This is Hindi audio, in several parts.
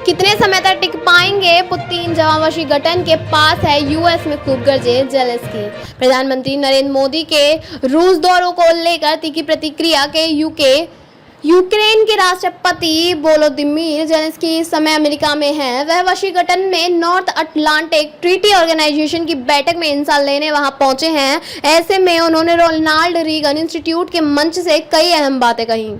कितने समय तक टिक पाएंगे पुतिन, जहां वाशिंगटन के पास है यूएस में खूब गरजे जेलेंस्की। प्रधानमंत्री नरेंद्र मोदी के रूस दौरों को लेकर तीखी प्रतिक्रिया के यूक्रेन के राष्ट्रपति वोलोदिमीर जेलेंस्की इस समय अमेरिका में हैं। वह वाशिंगटन में नॉर्थ अटलांटिक ट्रीटी ऑर्गेनाइजेशन की बैठक में हिस्सा लेने वहां पहुंचे हैं। ऐसे में उन्होंने रोनाल्ड रीगन इंस्टीट्यूट के मंच से कई अहम बातें कही।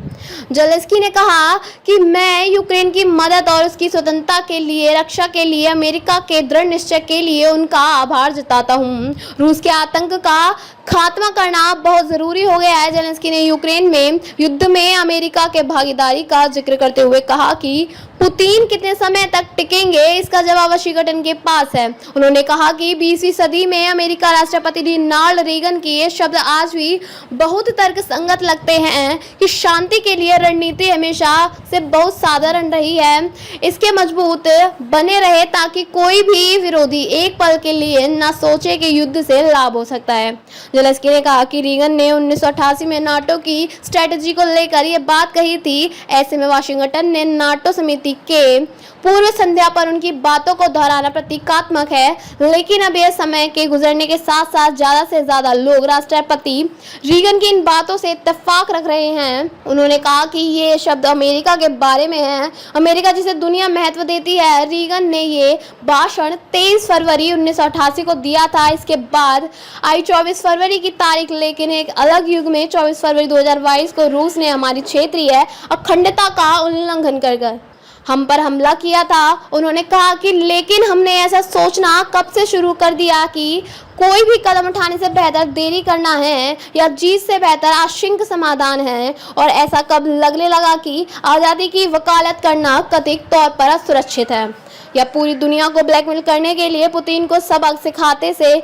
जेलेंस्की ने कहा कि मैं यूक्रेन की मदद और उसकी स्वतंत्रता के लिए, रक्षा के लिए, अमेरिका के दृढ़ निश्चय के लिए उनका आभार जताता हूं। रूस के आतंक का खात्मा करना बहुत जरूरी हो गया है। जेलेंस्की ने यूक्रेन में युद्ध में अमेरिका के भागीदारी का जिक्र करते हुए कहा कि पुतिन कितने समय तक टिकेंगे, इसका जवाब वाशिंगटन के पास है। उन्होंने कहा कि 20वीं सदी में अमेरिका राष्ट्रपति रोनाल्ड रीगन के ये शब्द आज भी बहुत तर्कसंगत लगते हैं कि शांति के लिए रणनीति हमेशा से बहुत साधारण रही है, इसके मजबूत बने रहे ताकि कोई भी विरोधी एक पल के लिए न सोचे कि युद्ध से लाभ हो सकता है। जेलेंस्की ने कहा कि रीगन ने 1988 में नाटो की स्ट्रेटजी को लेकर यह बात कही थी। ऐसे में वाशिंगटन ने नाटो समिति के पूर्व संध्या पर उनकी बातों को दोहराना प्रतीकात्मक है, लेकिन अब यह समय के गुजरने के साथ साथ ज्यादा से ज्यादा लोग राष्ट्रपति रीगन की इन बातों से इत्तेफाक रख रहे हैं। उन्होंने कहा कि ये शब्द अमेरिका के बारे में है, अमेरिका जिसे दुनिया महत्व देती है। रीगन ने ये भाषण 23 फरवरी 1988 को दिया था। इसके बाद आई 24 फरवरी की तारीख, लेकिन एक अलग युग में 24 फरवरी 2022 को रूस ने हमारी क्षेत्रीय अखंडता का उल्लंघन कर हम पर हमला किया था। उन्होंने कहा कि लेकिन हमने ऐसा सोचना कब से शुरू कर दिया कि कोई भी कदम उठाने से बेहतर देरी करना है या जीत से बेहतर आशंक समाधान है, और ऐसा कब लगने लगा कि आज़ादी की वकालत करना कथित तौर पर असुरक्षित है या पूरी दुनिया को ब्लैकमेल करने के लिए पुतिन को सबक सिखाते से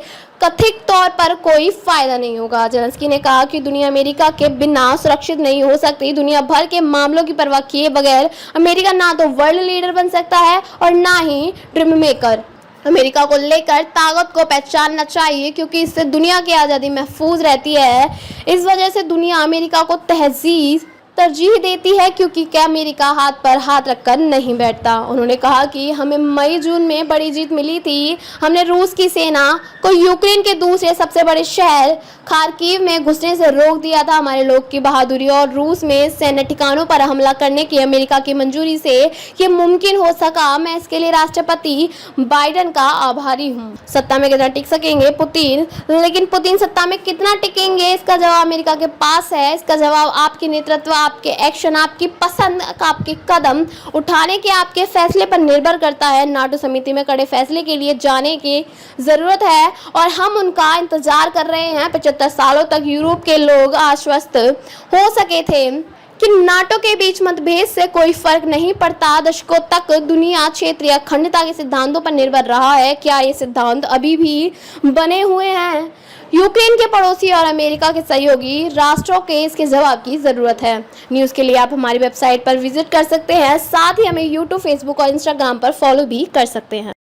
कथित तौर पर कोई फायदा नहीं होगा। जेलेंस्की ने कहा कि दुनिया अमेरिका के बिना सुरक्षित नहीं हो सकती। दुनिया भर के मामलों की परवाह किए बगैर अमेरिका ना तो वर्ल्ड लीडर बन सकता है और ना ही ड्रीम मेकर। अमेरिका को लेकर ताकत को पहचानना चाहिए, क्योंकि इससे दुनिया की आज़ादी महफूज रहती है। इस वजह से दुनिया अमेरिका को तरजीह देती है, क्योंकि क्या अमेरिका हाथ पर हाथ रखकर नहीं बैठता। उन्होंने कहा कि हमें मई जून में बड़ी जीत मिली थी। हमने रूस की सेना को यूक्रेन के दूसरे सबसे बड़े शहर खार्किव में घुसने से रोक दिया था। हमारे लोग की बहादुरी और रूस में सैन्य ठिकानों पर हमला करने की अमेरिका की मंजूरी से ये मुमकिन हो सका। मैं इसके लिए राष्ट्रपति बाइडेन का आभारी हूँ। सत्ता में कितना टिक सकेंगे पुतिन, लेकिन पुतिन सत्ता में कितना टिकेंगे, इसका जवाब अमेरिका के पास है। इसका जवाब आपके नेतृत्व, आपके एक्शन, आपकी पसंद, आपके कदम उठाने के, आपके फैसले पर निर्भर करता है। नाटो समिति में कड़े फैसले के लिए जाने की जरूरत है और हम उनका इंतजार कर रहे हैं। 75 सालों तक यूरोप के लोग आश्वस्त हो सके थे कि नाटो के बीच मतभेद से कोई फर्क नहीं पड़ता। दशकों तक दुनिया क्षेत्रीय अखंडता के सिद्धांतों पर निर्भर रहा है। क्या ये सिद्धांत अभी भी बने हुए हैं? यूक्रेन के पड़ोसी और अमेरिका के सहयोगी राष्ट्रों के इसके जवाब की जरूरत है। न्यूज़ के लिए आप हमारी वेबसाइट पर विजिट कर सकते हैं। साथ ही हमें यूट्यूब, फेसबुक और इंस्टाग्राम पर फॉलो भी कर सकते हैं।